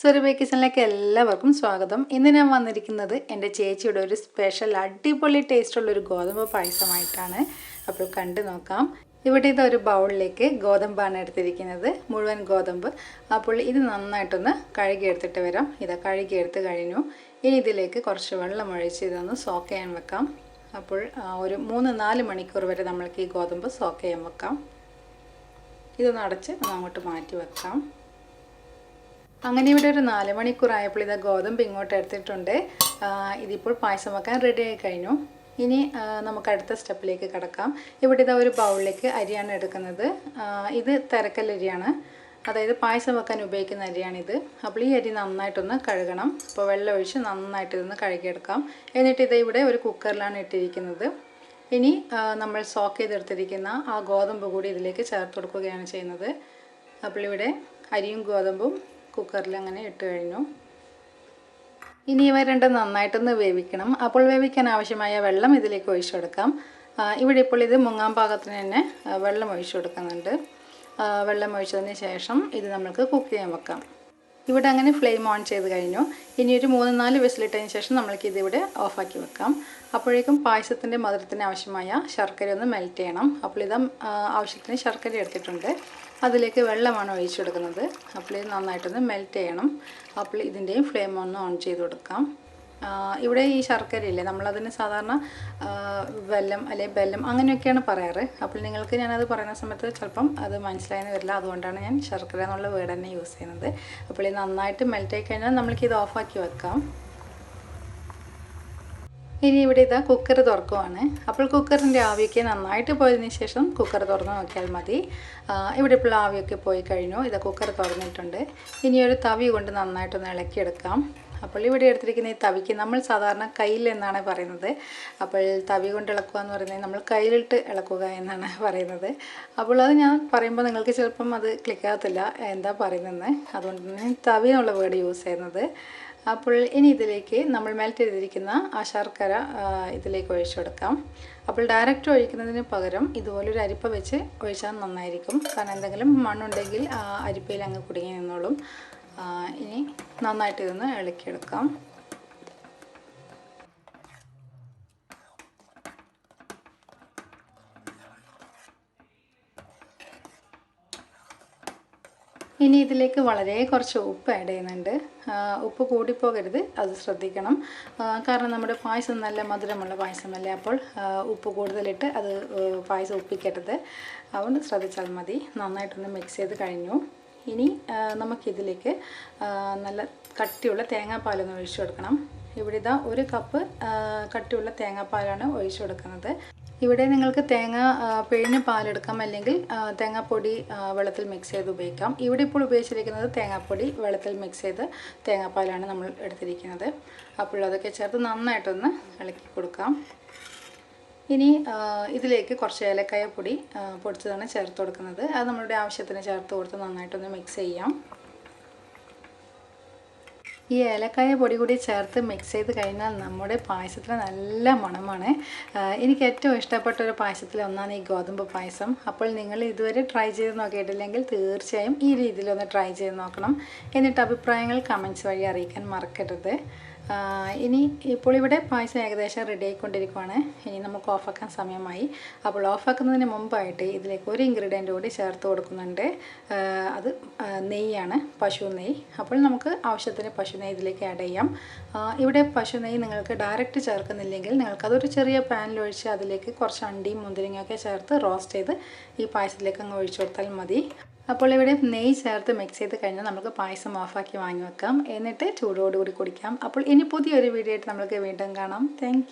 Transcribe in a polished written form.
Surabhi kitchenലേക്ക് എല്ലാവർക്കും സ്വാഗതം. ഇന്ന് ഞാൻ വന്നിരിക്കുന്നത് എൻ്റെ ചേച്ചിയുടെ ഒരു സ്പെഷ്യൽ അടിപൊളി ടേസ്റ്റ് ഉള്ള ഒരു ഗോതമ്പ് പായസമായിട്ടാണ്. അപ്പോൾ കണ്ടു നോക്കാം. ഇവിടെ ഇത് ഒരു ബൗളിലേക്ക് ഗോതമ്പാണ് എടുത്തിരിക്കുന്നത്, മുഴുവൻ ഗോതമ്പ്. അപ്പോൾ ഇത് നന്നായിട്ടൊന്ന് കഴുകി എടുത്തിട്ട് വരാം. ഇത് കഴുകി എടുത്ത് കഴിഞ്ഞു. ഇനി ഇതിലേക്ക് കുറച്ച് വെള്ളം ഒഴിച്ച് ഇതൊന്ന് സോക്ക് ചെയ്യാൻ വെക്കാം. അപ്പോൾ ഒരു 3-4 മണിക്കൂർ വരെ നമ്മൾക്ക് ഈ ഗോതമ്പ് സോക്ക് ചെയ്യാൻ വെക്കാം. ഇതൊന്ന് അടച്ച് അങ്ങോട്ട് മാറ്റി വെക്കാം. അങ്ങനെ ഇവിടെ ഒരു 4 മണിക്കൂറായപ്പോൾ ഇത് ഗോതമ്പ് ഇങ്ങോട്ട് എടുത്തിട്ടുണ്ട്. ഇതിപ്പോൾ പായസം വെക്കാൻ റെഡി ആയി കഴിഞ്ഞു. ഇനി നമുക്ക് അടുത്ത സ്റ്റെപ്പിലേക്ക് കിടക്കാം. ഇവിടെ ഇതാ ഒരു ബൗളിലേക്ക് അരിയാണ് എടുക്കുന്നത്. ഇത് തിരക്കല്ലരിയാണ്, അതായത് പായസം വെക്കാൻ ഉപയോഗിക്കുന്ന അരിയാണിത്. അപ്പോൾ ഈ അരി നന്നായിട്ടൊന്ന് കഴുകണം. അപ്പോൾ വെള്ളം ഒഴിച്ച് നന്നായിട്ട് ഇതൊന്ന് കഴുകിയെടുക്കാം. എന്നിട്ട് ഇത് ഇവിടെ ഒരു കുക്കറിലാണ് ഇട്ടിരിക്കുന്നത്. ഇനി നമ്മൾ സോക്ക് ചെയ്തെടുത്തിരിക്കുന്ന ആ ഗോതമ്പ് കൂടി ഇതിലേക്ക് ചേർത്ത് കൊടുക്കുകയാണ് ചെയ്യുന്നത്. അപ്പോൾ ഇവിടെ അരിയും ഗോതമ്പും കുക്കറിൽ അങ്ങനെ ഇട്ട് കഴിഞ്ഞു. ഇനി ഇവ രണ്ടും നന്നായിട്ടൊന്ന് വേവിക്കണം. അപ്പോൾ വേവിക്കാൻ ആവശ്യമായ വെള്ളം ഇതിലേക്ക് ഒഴിച്ചു കൊടുക്കാം. ഇവിടെ ഇപ്പോൾ ഇത് മുങ്ങാൻ പാകത്തിന് തന്നെ വെള്ളം ഒഴിച്ചു കൊടുക്കുന്നുണ്ട്. വെള്ളം ഒഴിച്ചതിന് ശേഷം ഇത് നമുക്ക് കുക്ക് ചെയ്യാൻ വെക്കാം. ഇവിടെ അങ്ങനെ ഫ്ലെയിം ഓൺ ചെയ്ത് കഴിഞ്ഞു. ഇനി ഒരു 3-4 വിസിലിട്ടതിന് ശേഷം നമ്മൾക്ക് ഇതിവിടെ ഓഫാക്കി വെക്കാം. അപ്പോഴേക്കും പായസത്തിൻ്റെ മധുരത്തിന് ആവശ്യമായ ശർക്കര ഒന്ന് മെൽറ്റ് ചെയ്യണം. അപ്പോൾ ഇത് ആവശ്യത്തിന് ശർക്കര എടുത്തിട്ടുണ്ട്. അതിലേക്ക് വെള്ളമാണ് ഒഴിച്ചു കൊടുക്കുന്നത്. അപ്പോൾ ഇത് നന്നായിട്ടൊന്ന് മെൽറ്റ് ചെയ്യണം. അപ്പോൾ ഇതിൻ്റെയും ഫ്ലെയിം ഒന്ന് ഓൺ ചെയ്ത് കൊടുക്കാം. ഇവിടെ ഈ ശർക്കരയില്ലേ, നമ്മളതിന് സാധാരണ വെല്ലം അല്ലെങ്കിൽ ബെല്ലം അങ്ങനെയൊക്കെയാണ് പറയാറ്. അപ്പോൾ നിങ്ങൾക്ക് ഞാനത് പറയുന്ന സമയത്ത് ചിലപ്പം അത് മനസ്സിലായെന്ന് വരില്ല. അതുകൊണ്ടാണ് ഞാൻ ശർക്കര എന്നുള്ള വേർഡ് തന്നെ യൂസ് ചെയ്യുന്നത്. അപ്പോൾ ഇത് നന്നായിട്ട് മെൽറ്റ് ആയി കഴിഞ്ഞാൽ നമ്മൾക്കിത് ഓഫാക്കി വെക്കാം. ഇനി ഇവിടെ ഇതാ കുക്കർ തുറക്കുവാണ്. അപ്പോൾ കുക്കറിൻ്റെ ആവിയൊക്കെ നന്നായിട്ട് പോയതിന് ശേഷം കുക്കർ തുറന്ന് നോക്കിയാൽ മതി. ഇവിടെ ഇപ്പോൾ ആവിയൊക്കെ പോയി കഴിഞ്ഞു. ഇത് കുക്കർ തുറന്നിട്ടുണ്ട്. ഇനി ഒരു തവി കൊണ്ട് നന്നായിട്ടൊന്ന് ഇളക്കിയെടുക്കാം. അപ്പോൾ ഇവിടെ എടുത്തിരിക്കുന്ന ഈ തവിക്ക് നമ്മൾ സാധാരണ കയ്യിൽ എന്നാണ് പറയുന്നത്. അപ്പോൾ തവി കൊണ്ട് ഇളക്കുക എന്ന് പറയുന്നത് നമ്മൾ കയ്യിലിട്ട് ഇളക്കുക എന്നാണ് പറയുന്നത്. അപ്പോൾ അത് ഞാൻ പറയുമ്പോൾ നിങ്ങൾക്ക് ചിലപ്പം അത് ക്ലിക്കാകത്തില്ല എന്താ പറയുന്നതെന്ന്. അതുകൊണ്ട് തന്നെ തവി എന്നുള്ള വേർഡ് യൂസ് ചെയ്യുന്നത്. അപ്പോൾ ഇനി ഇതിലേക്ക് നമ്മൾ മെൽറ്റ് ചെയ്തിരിക്കുന്ന ആ ശർക്കര ഇതിലേക്ക് ഒഴിച്ചു കൊടുക്കാം. അപ്പോൾ ഡയറക്റ്റ് ഒഴിക്കുന്നതിന് പകരം ഇതുപോലൊരു അരിപ്പ വെച്ച് ഒഴിച്ചാൽ നന്നായിരിക്കും. കാരണം എന്തെങ്കിലും മണ്ണുണ്ടെങ്കിൽ ആ അരിപ്പയിൽ അങ്ങ് കുടുങ്ങി നിന്നോളും. ഇനി നന്നായിട്ട് ഇതൊന്ന് ഇളക്കിയെടുക്കാം. ഇനി ഇതിലേക്ക് വളരെ കുറച്ച് ഉപ്പ് ആഡ് ചെയ്യുന്നുണ്ട്. ഉപ്പ് കൂടിപ്പോകരുത്, അത് ശ്രദ്ധിക്കണം. കാരണം നമ്മുടെ പായസം നല്ല മധുരമുള്ള പായസമല്ലേ. അപ്പോൾ ഉപ്പ് കൂടുതലിട്ട് അത് പായസം ഉപ്പിക്കരുത്. അതുകൊണ്ട് ശ്രദ്ധിച്ചാൽ മതി. നന്നായിട്ടൊന്ന് മിക്സ് ചെയ്ത് കഴിഞ്ഞു. ഇനി നമുക്കിതിലേക്ക് നല്ല കട്ടിയുള്ള തേങ്ങാപ്പാലൊന്ന് ഒഴിച്ചു കൊടുക്കണം. ഇവിടെ ഇതാ 1 കപ്പ് കട്ടിയുള്ള തേങ്ങാപ്പാലാണ് ഒഴിച്ചു കൊടുക്കുന്നത്. ഇവിടെ നിങ്ങൾക്ക് തേങ്ങ പിഴിഞ്ഞ് പാലെടുക്കാം, അല്ലെങ്കിൽ തേങ്ങാപ്പൊടി വെള്ളത്തിൽ മിക്സ് ചെയ്ത് ഉപയോഗിക്കാം. ഇവിടെ ഇപ്പോൾ ഉപയോഗിച്ചിരിക്കുന്നത് തേങ്ങാപ്പൊടി വെള്ളത്തിൽ മിക്സ് ചെയ്ത് തേങ്ങാപ്പാലാണ് നമ്മൾ എടുത്തിരിക്കുന്നത്. അപ്പോൾ അതൊക്കെ ചേർത്ത് നന്നായിട്ടൊന്ന് ഇളക്കി കൊടുക്കാം. ഇനി ഇതിലേക്ക് കുറച്ച് ഏലക്കായ പൊടി പൊടിച്ചതാണ് ചേർത്ത് കൊടുക്കുന്നത്. അത് നമ്മളുടെ ആവശ്യത്തിന് ചേർത്ത് കൊടുത്ത് നന്നായിട്ടൊന്ന് മിക്സ് ചെയ്യാം. ഈ ഏലക്കായ പൊടി കൂടി ചേർത്ത് മിക്സ് ചെയ്ത് കഴിഞ്ഞാൽ നമ്മുടെ പായസത്തിന് നല്ല മണമാണ്. എനിക്ക് ഏറ്റവും ഇഷ്ടപ്പെട്ട ഒരു പായസത്തിൽ ഒന്നാണ് ഈ ഗോതമ്പ് പായസം. അപ്പോൾ നിങ്ങൾ ഇതുവരെ ട്രൈ ചെയ്ത് നോക്കിയിട്ടില്ലെങ്കിൽ തീർച്ചയായും ഈ രീതിയിലൊന്ന് ട്രൈ ചെയ്ത് നോക്കണം. എന്നിട്ട് അഭിപ്രായങ്ങൾ കമൻറ്റ്സ് വഴി അറിയിക്കാൻ മറക്കരുത്. ഇനി ഇപ്പോൾ ഇവിടെ പായസം ഏകദേശം റെഡി ആയിക്കൊണ്ടിരിക്കുകയാണ്. ഇനി നമുക്ക് ഓഫാക്കാൻ സമയമായി. അപ്പോൾ ഓഫാക്കുന്നതിന് മുമ്പായിട്ട് ഇതിലേക്ക് ഒരു ഇൻഗ്രീഡിയൻ്റ് കൂടി ചേർത്ത് കൊടുക്കുന്നുണ്ട്. അത് നെയ്യാണ്, പശു നെയ്യ്. അപ്പോൾ നമുക്ക് ആവശ്യത്തിന് പശു നെയ്യ് ഇതിലേക്ക് ആഡ് ചെയ്യാം. ഇവിടെ പശു നെയ്യ് നിങ്ങൾക്ക് ഡയറക്റ്റ് ചേർക്കുന്നില്ലെങ്കിൽ നിങ്ങൾക്കതൊരു ചെറിയ പാനിലൊഴിച്ച് അതിലേക്ക് കുറച്ച് അണ്ടിയും മുന്തിരിങ്ങയൊക്കെ ചേർത്ത് റോസ്റ്റ് ചെയ്ത് ഈ പായസത്തിലേക്ക് അങ്ങ് ഒഴിച്ചു കൊടുത്താൽ മതി. അപ്പോൾ ഇവിടെ നെയ്യ് ചേർത്ത് മിക്സ് ചെയ്ത് കഴിഞ്ഞാൽ നമുക്ക് പായസം ഓഫാക്കി വാങ്ങി വെക്കാം. എന്നിട്ട് ചൂടോടുകൂടി കുടിക്കാം. അപ്പോൾ ഇനി പുതിയൊരു വീഡിയോ ആയിട്ട് നമുക്ക് വീണ്ടും കാണാം. താങ്ക്